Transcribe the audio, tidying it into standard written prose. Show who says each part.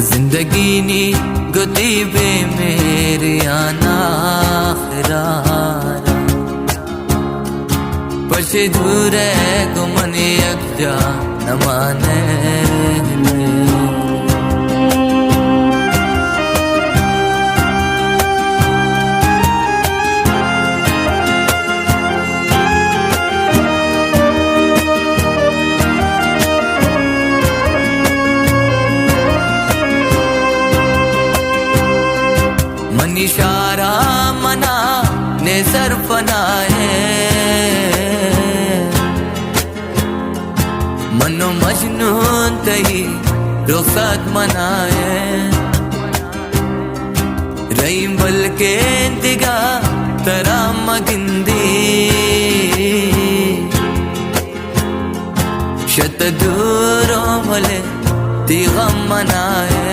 Speaker 1: जिंदगी नी गुदीबे मेरे आना खरारा पछे दूरे गुमनी अग्जा न माने इशारा मना ने सरफनाए मनो मजनून तही रुखसत मनाए रहीम बल के दिगा तरा मगिंदी शत दूरों भले दिगम मनाए।